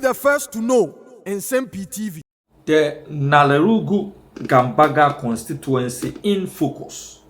the first to know. Nsem-Pii TV. The Nalerugu Gambaga constituency in focus.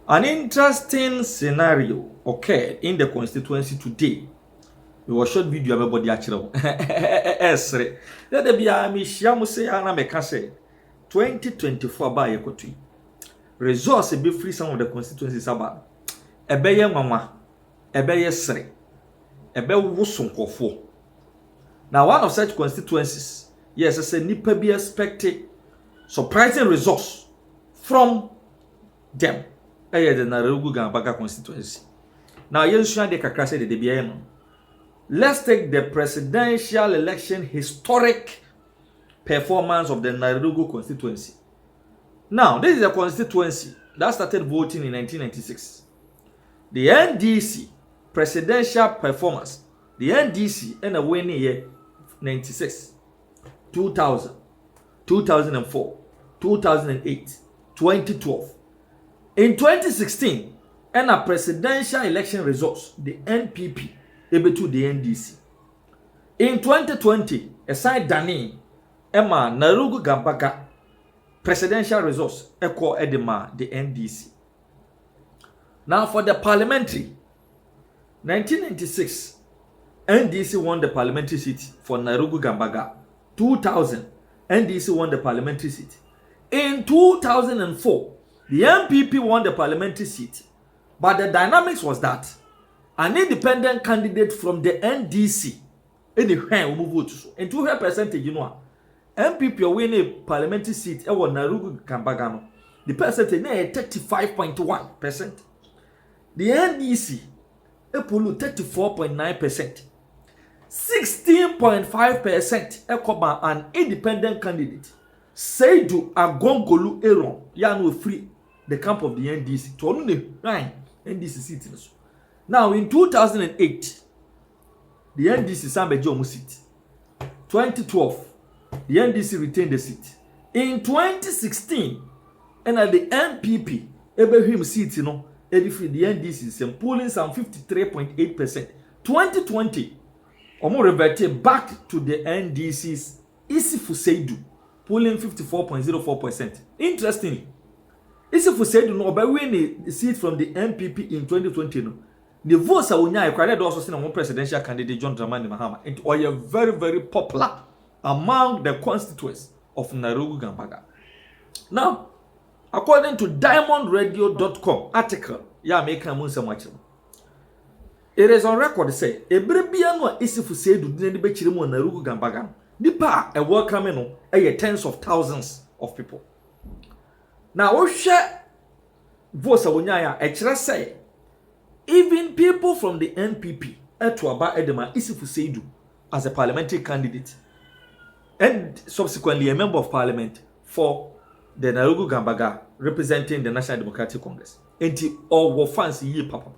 An interesting scenario occurred in the constituency today. We will short video everybody actually. Esre. Let there be a mishamu say ana meka say 2024 ba yekotui. Resource be free some of the constituencies aba. Ebeye nwanwa, ebeye sre, ebe wosonkofo. Now one of such constituencies, yes, I say nipa be expected surprising results from them. The Nalerugu Gambaga constituency. Now let's take the presidential election historic performance of the Nalerugu constituency. Now, this is a constituency that started voting in 1996. The NDC presidential performance, the NDC in a winning year 96, 2000, 2004, 2008, 2012. In 2016, and a presidential election results, the NPP able to the NDC. In 2020, aside Dani, Emma Nalerugu Gambaga presidential results echo edema the NDC. Now for the parliamentary, 1996, NDC won the parliamentary seat for Nalerugu Gambaga. 2000, NDC won the parliamentary seat. In 2004, the MPP won the parliamentary seat, but the dynamics was that an independent candidate from the NDC, anywhere we vote so, and 2% you know, MPP win a parliamentary seat. Ewa Nalerugu Gambaga, the percentage na 35.1%. The NDC epulu 34.9%. 16.5% ekoba an independent candidate. Seidu Agongolu Aaron Yano free the camp of the NDC. To only 9 NDC seats. Now in 2008, the NDC Sambejo mu seat. 2012, the NDC retained the seat. In 2016, and at the MPP, Ebrahim seat, you know, the NDC polling some 53.8%. 2020, Omo reverted back to the NDC's Isifu Seidu, polling 54.04%. Interestingly, Isifu Seidu no by winning the seat from the MPP in 2020. No, the votes are unya required also seen one presidential candidate John Dramani Mahama. It was very, very popular among the constituents of Nalerugu Gambaga. Now, according to DiamondRadio.com article, it is on record to say, Ebrebiano Isifu Seidu didn't be chirimu Nalerugu Gambaga. Nipa a welcoming no tens of thousands of people. Now, we share votes a wunya say even people from the NPP Etuaba Edema Isifu Seidu as a parliamentary candidate and subsequently a member of parliament for the Nalerugu Gambaga representing the National Democratic Congress. Enti all were fans ye papa.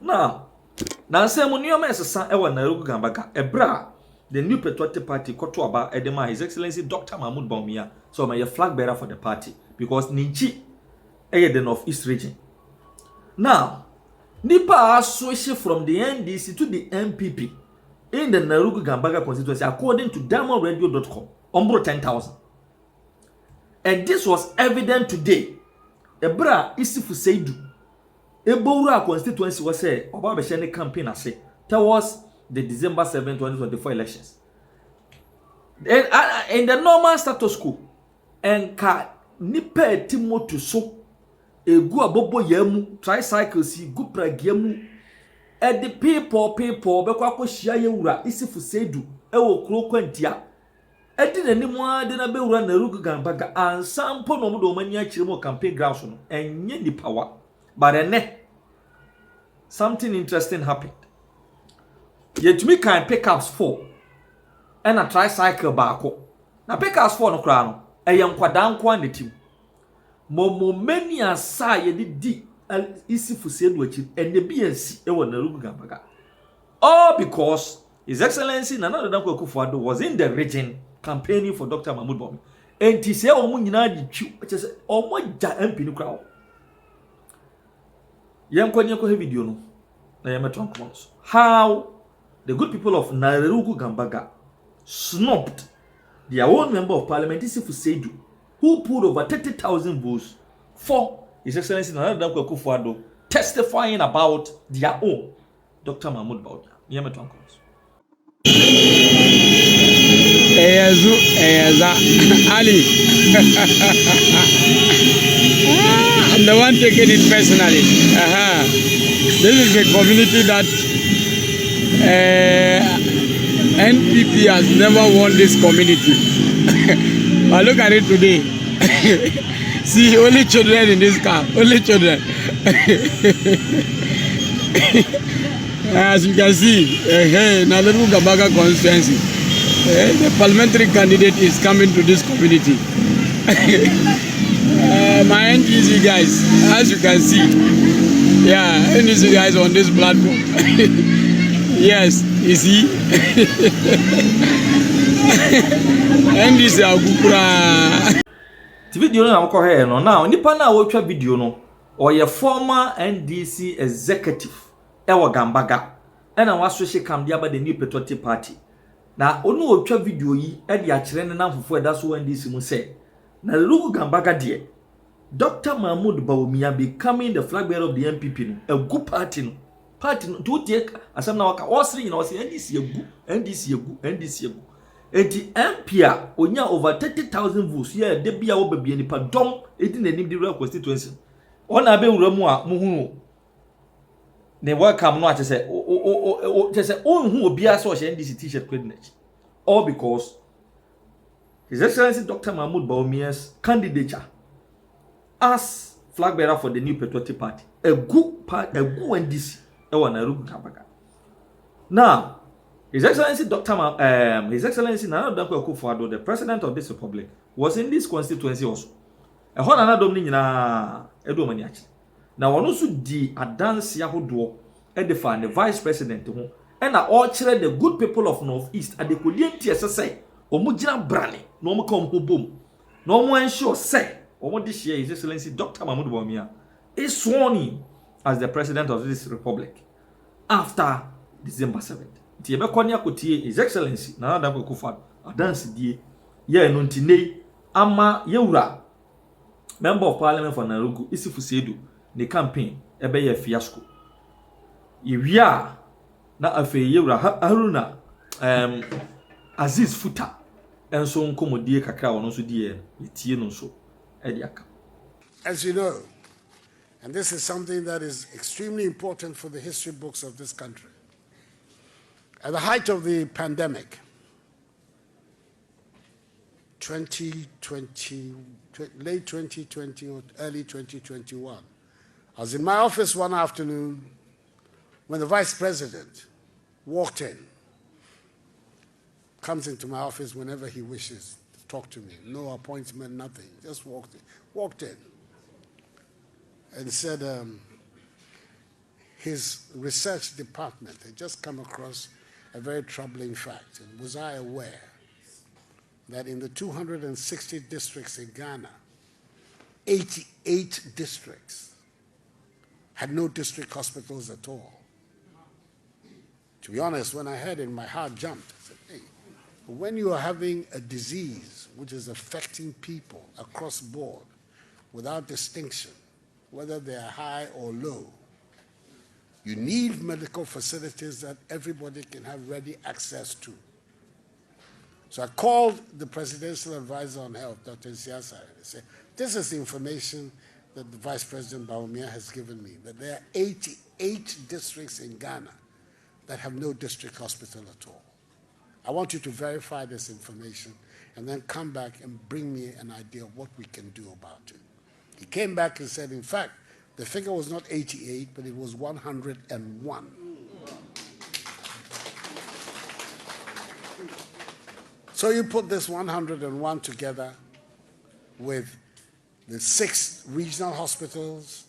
Now, Nsem-Pii esesa ewa Nalerugu Gambaga ebra the new patriotic party Kotoaba Edema His Excellency Dr. Bawumia, so I'm a flag bearer for the party because Ninchi the Northeast region. Now, Nipa switch from the NDC to the MPP in the Nalerugu Gambaga constituency according to DiamondRadio.com, Ombro 10,000. And this was evident today. Ebra Isifu Seidu Ebora constituency was say Oba Beshene campaign ase towards the December 7, 2024 elections. And in the normal status quo, and ka nipa timoto so egu abobo yamu tricycles gu pragiamu e the people bekwa akohia yewura Isifu Seidu ewo kro kwantia edi nanim ade na bewura Nalerugu Gambaga ansampo no do mani akire mo campaign grounds no enye ni power but ene something interesting happened. Yet me can pickups 4 and a tricycle baako. Na pickups 4 no kra no eyem kwada nko an team. Momo many asa ye di Isifu Seidu achi ene bi ansi e wo Nalerugu Gambaga. All because His Excellency Nana Dankwa Akufo-Addo was in the region campaigning for Dr. Bawumia. And he said omo nyina di twi omo ja MP ni kra. Yem kwanye ko video no na yem tronk months. How the good people of Nairobi Gambaga snubbed their own member of parliament, Isifu Seidu, who pulled over 30,000 votes for His Excellency Nana Dankwa Akufo-Addo, testifying about their own Dr. Mahmoud Bawumia. Ali. I'm the one taking it personally. This is a community that NPP has never won this community. But look at it today. See, only children in this car. Only children. As you can see, Nairobi Gambaga constituency, the parliamentary candidate is coming to this community. My NDC guys, as you can see, NDC guys on this platform. Yes, you see. NDC Agukura. The video no am here no. Now, nipa na watch video no, or your former NDC executive, Ewa Gambaga, and I was switching cam the New Patriotic Party. Now, onu watch video yi, e dia kire ne na fufu that's what NDC mu say. Na Lugu Gambaga die, Dr. Mahmoud Bawumia becoming the flag bearer of the NPP no, a good party no. Party no, to take asam na waka, osri you know say NDC egu, NDC egu, NDC egu. Eti MP a onya over 30,000 votes here de bia wo babia nipa dom edi nanim di rural constituency ona abe wura mu a muhunu ne welcome no a chese chese onhu obi a so NDC t-shirt credit all because His Excellency Dr. Mahmoud Bawumia's candidature as flag bearer for the New Patriotic Party a good NDC e wa Nairobi Gambaga. Now His Excellency His Excellency Nana Dankwa Akufo-Addo, the President of this Republic, was in this constituency also. A whole another domini na Edo Maniachi. Now one also di adansi yahodo edify the Vice President who and all children the good people of Northeast at the Kudienti SSA omujina brani no mo come home. No more ensure say omo this year His Excellency Dr. Mahmoud Bawumia is sworn in as the President of this Republic after December 7th. Tiebe kwanya kotie His Excellency Nana Dankwa Akufo-Addo adansi die ye no ntine ama yewura member of parliament for Nairobi Isifu Seidu ne campaign ebe ye fiasco iwia na afe yewura Haruna Aziz Futa enso nkomodie kakra wono so die yetie no so edi aka. As you know, and this is something that is extremely important for the history books of this country. At the height of the pandemic, 2020, late 2020 or early 2021, I was in my office one afternoon when the Vice President walked in, comes into my office whenever he wishes to talk to me. No appointment, nothing, just walked in and said his research department had just come across a very troubling fact. And was I aware that in the 260 districts in Ghana, 88 districts had no district hospitals at all? To be honest, when I heard it, my heart jumped. I said, hey, when you are having a disease which is affecting people across board without distinction, whether they are high or low, you need medical facilities that everybody can have ready access to. So I called the Presidential Advisor on Health, Dr. Nsem-Pii, and I said, this is the information that the Vice President Bawumia has given me, that there are 88 districts in Ghana that have no district hospital at all. I want you to verify this information and then come back and bring me an idea of what we can do about it. He came back and said, in fact, the figure was not 88, but it was 101. So you put this 101 together with the 6 regional hospitals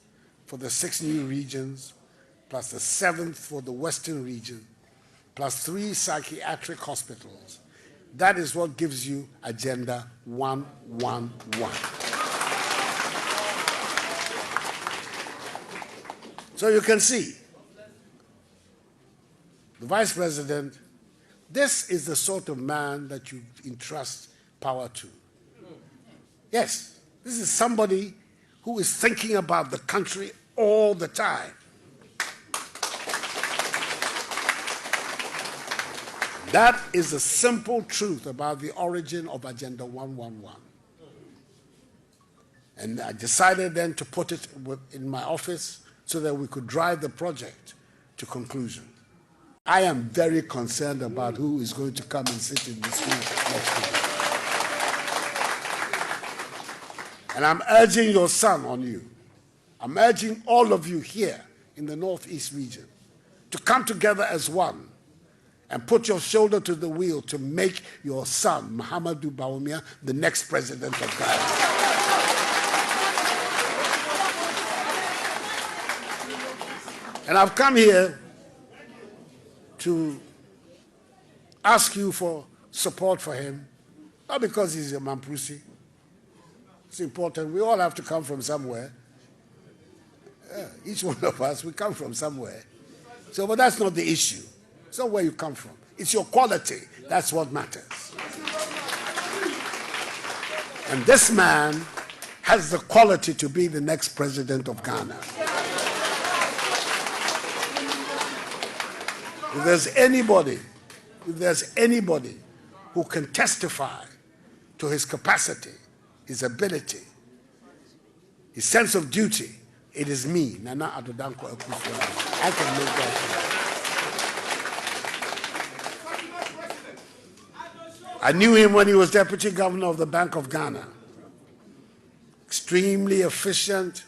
for the 6 new regions, plus the 7th for the Western region, plus 3 psychiatric hospitals. That is what gives you Agenda 111. So you can see the Vice President, this is the sort of man that you entrust power to. Yes, this is somebody who is thinking about the country all the time. That is the simple truth about the origin of Agenda 111. And I decided then to put it in my office so that we could drive the project to conclusion. I am very concerned about who is going to come and sit in this room next week. And I'm urging your son on you. I'm urging all of you here in the Northeast region to come together as one and put your shoulder to the wheel to make your son, Mahamudu Bawumia, the next president of Ghana. And I've come here to ask you for support for him, not because he's a Mamprusi. It's important. We all have to come from somewhere. Each one of us, we come from somewhere. So, but that's not the issue. It's not where you come from. It's your quality. That's what matters. And this man has the quality to be the next president of Ghana. If there's anybody who can testify to his capacity, his ability, his sense of duty, it is me, Nana Adodankwa Akufo-Addo. I can make that clear. I knew him when he was deputy governor of the Bank of Ghana. Extremely efficient.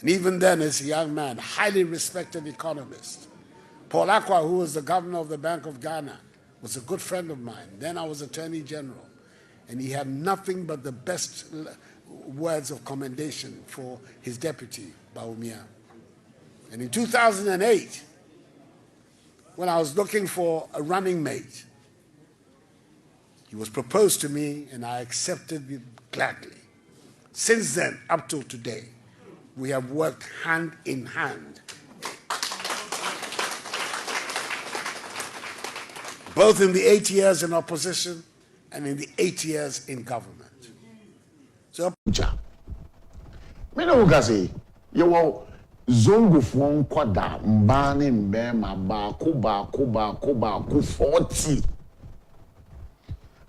And even then, as a young man, highly respected economist. Paul Akwa, who was the governor of the Bank of Ghana, was a good friend of mine. Then I was Attorney General. And he had nothing but the best words of commendation for his deputy, Bawumia. And in 2008, when I was looking for a running mate, he was proposed to me and I accepted it gladly. Since then, up till today, we have worked hand in hand, both in the 8 years in opposition and in the 8 years in government. So, me no go say you will zongo fon kwada mbane mbema ba 40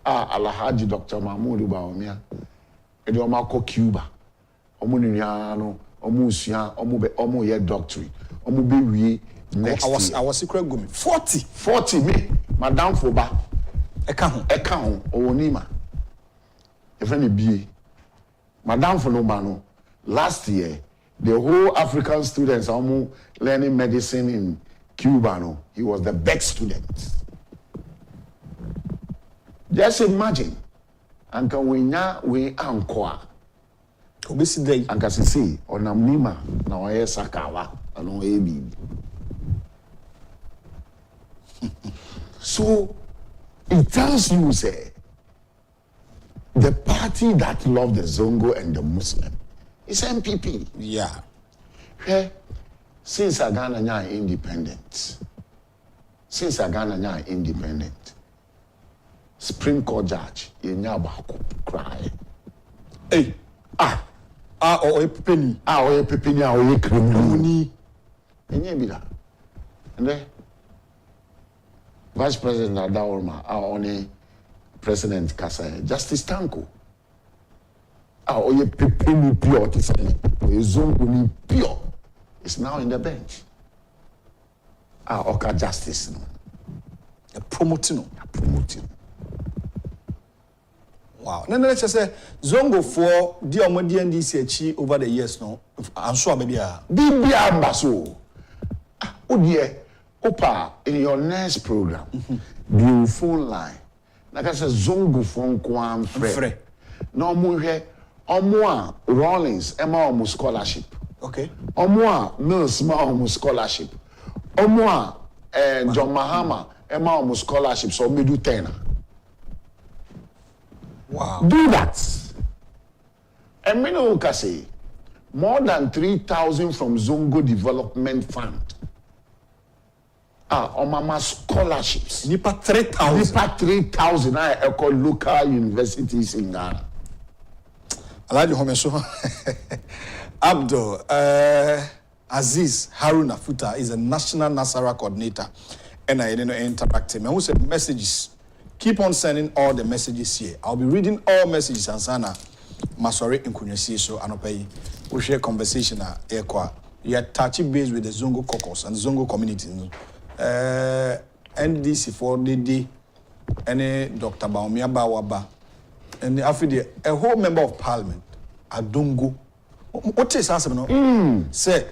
Alhaji Dr. Mahmoud Bawumia e de o ma ko Cuba omo nua no omo sua omo ye doctorate omo be wie next I was secret gumi 40 me madam foba eka ho owonima e friend e bie Madame Fonomano, last year, the whole African students almost learning medicine in Cuba, no, he was the best student. Just imagine, and can we now we anqua? Obesity, and can see on Amnima, now I Sakawa, and on AB. So it tells you, say, the party that loved the Zongo and the Muslim is NPP. Yeah. Okay? Since Ghana is independent, Supreme Court judge, cry. Hey, or a penny, or a criminal. And then, Vice President Adaorma, only President Kasai, Justice Tanko. Oye Pepini pure, Oye Zonguni pure, is now in the bench. Oka Justice, no. Promoting. Wow. No, let's just say Zongo for the NDC over the years, no. I'm sure maybe Bibia Baso. Oh dear, Opa, in your next program, the phone line. Like I said, Zongo phone kwam free. No more here. Omoa Rawlings, Emma scholarship. Okay. Omoa Mills, Emma scholarship. Omoa John Mahama, Emma scholarship. So me do 10. Wow. Do that. And me no say more than 3,000 from Zongo Development Fund Omama scholarships. Nipa 3,000. Nipa 3,000 I call local universities in Ghana. Alhaji Homeso. Abdul Aziz Haruna Futa is a national Nasara coordinator and I interactive. And who said messages? Keep on sending all the messages here. I'll be reading all messages and sana Masore Nkunyesi so anopai. We share conversation we are touching base with the Zongo caucus and the Zongo community. NDC for the day and Dr. Bawumia Bawaba and after a whole member of parliament Adungu. What is answer no? Say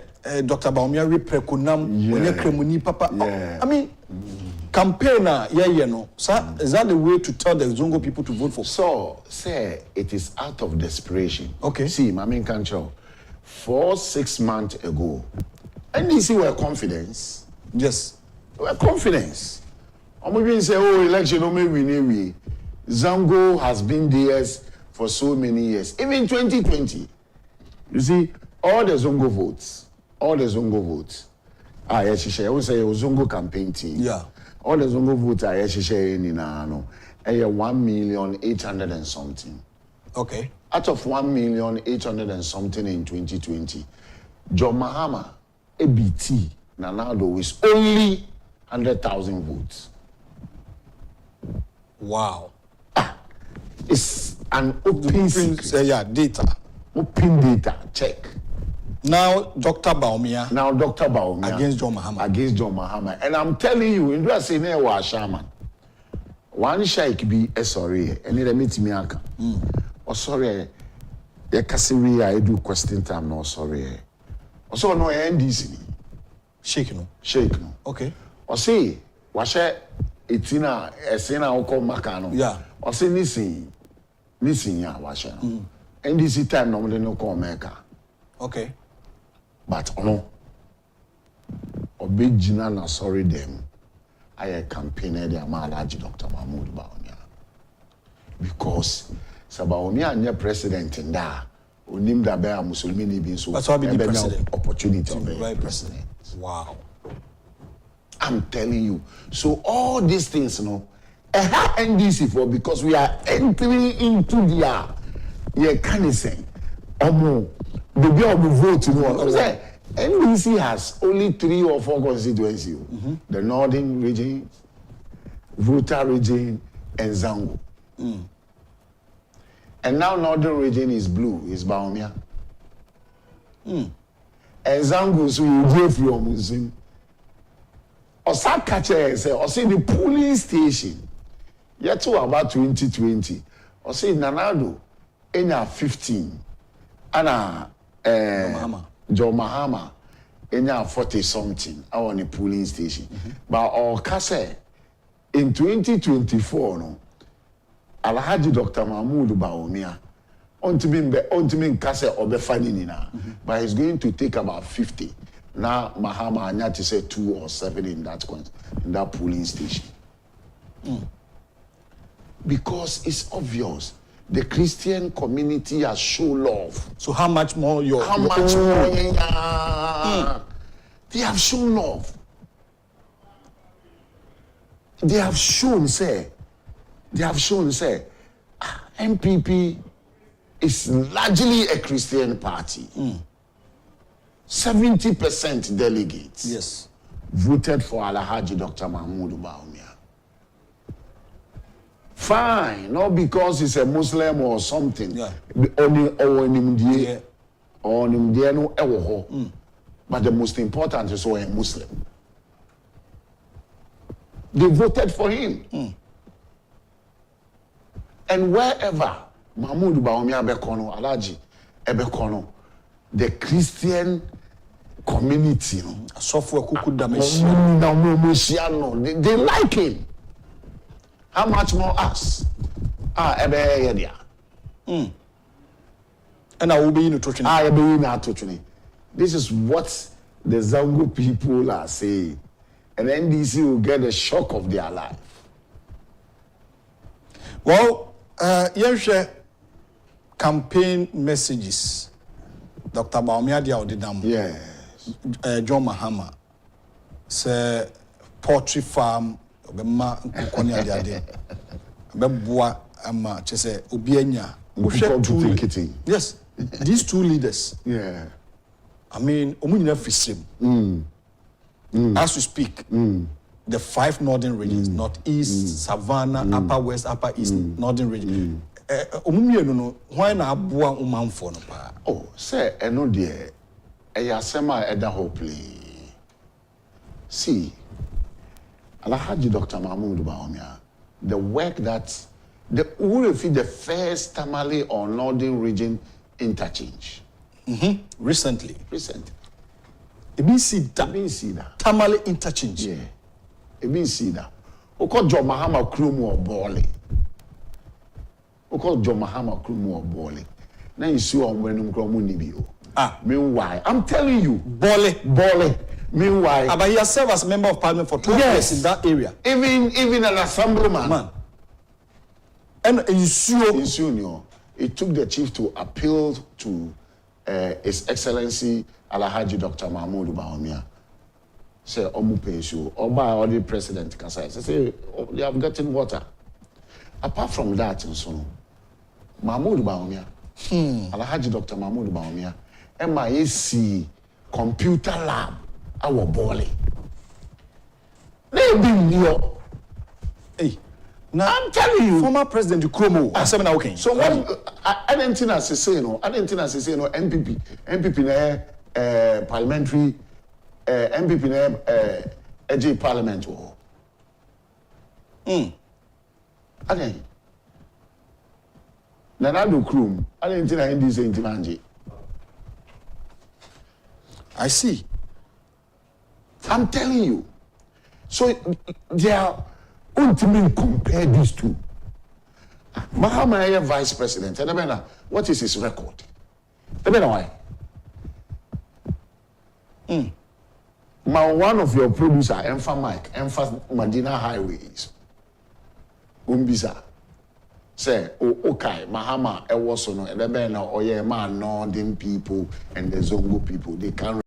Dr. Bawumia reprekunam onye kremuni papa. I mean campaigner no. So is that the way to tell the Zongo people to vote for? So say it is out of desperation. Okay. See, my main control. 4-6 months ago, NDC were confidence. Yes. Were confidence. I'm going to say, oh, election, no, maybe Zango has been theirs for so many years. Even 2020. You see, all the Zongo votes. Yes, I would say Zongo campaign team. Yeah. All the Zongo votes are yes, in 1,800,000 and something. Okay. Out of 1,800,000 and something in 2020, John Mahama, ABT, Nanado is only 100,000 votes. Wow. It's an open secret. Data. Open data, check. Now Dr. Bawumia. Against John Mahama. And I'm telling you, in the same way, Shaman. One sheikh be sorry, and it meets me. Oh, sorry, you can see I do question time. No, sorry. Also, no NDC. Shake no. Okay. Or see, wash itina esena oko makano. Yeah. Or say listen ya wash. NDC time normally no call maker. Okay. But no. Obi Gina na sorry them. I campaigner the Amalaji Dr. Mahmoud Bawumia. Because Bawumia and your president in da unim da be Muslimini bin so that's why be the president opportunity to be right president. Wow. I'm telling you. So all these things, NDC for because we are entering into the can say the vote, NDC has only 3 or 4 constituencies. The Northern region, Volta region, and Zango. And now Northern region is blue, is Bawumia. And Zango, so you go from Muslim. Osakache say, or say the polling station, yet to about 2020, or say Nanado, enya 15, and John Mahama, enya 40 something, on a polling station. But or Kase, in 2024, no, Alhaji Dr. Mahmoud Bawumia, on to me Kase Obefanina, but he's going to take about 50. Now Mahama Anyati said 2 or 7 in that polling station. Because it's obvious. The Christian community has shown love. So how much more more? They have shown love. They have shown, say, MPP is largely a Christian party. 70% delegates voted for Alhaji Dr. Mahmoud Bawumia. Fine, not because he's a Muslim or something. But the most important is a Muslim. They voted for him. And wherever Mahmoud Bawumia Bekono, Alhaji Ebekono, the Christian community, they like him. How much more us? And I will be in a This is what the Zango people are saying. And NDC will get a shock of their life. Well, campaign messages. Dr. Bawumia Diaudidam. Yes. John Mahama. Say poultry farm, obema nkokoni ade. Obeboa ama chese obianya. Yes, these two leaders. Yeah. I mean, omunyina fisim. As we speak, the 5 northern regions, northeast, Savannah, upper west, upper east, northern region. Omumienu no, why na aboa umanfo no pa? Oh, say eno de eyasema eda hopefully. See, Alhaji Dr. Mahmoud Bawumia, the work that who feed the first Tamale or northern region interchange. Recently. Ebi see that. Tamale interchange. Yeah. Ebi see that. Oko Jo Mahama Krumu or Bole. Oko Jo Mahama Krumu or Bole. Now you see on when Krumu Nibio. Meanwhile, I'm telling you, Bole. Meanwhile, but he has served as member of parliament for 12 years in that area. Even an assemblyman. Man. And in Sunio, it took the chief to appeal to His Excellency Alhaji Dr. Mahmoud Bawumia. Say, Omu Peshu, Oba already president Kasai. Say, they have gotten water. Apart from that, Mahmoud Bawumia, Alhaji Dr. Mahmoud Bawumia, MIAC computer lab, our Bole. They been here. Hey. Now I'm telling you, former President Ukromo. So what? I didn't think I say no. MPP na parliamentary MPP na AJ parliament. I didn't. Nanado Krum. I didn't think I NDC MP. I see. I'm telling you. So they are. Ultimately compare these two. Mahama vice president. And what is his record? Why? One of your producer, Enfa Madina Highways. Umbisa. Say, okay, Mahama, Ewosono, and the Northern people and the Zongo people, they can't.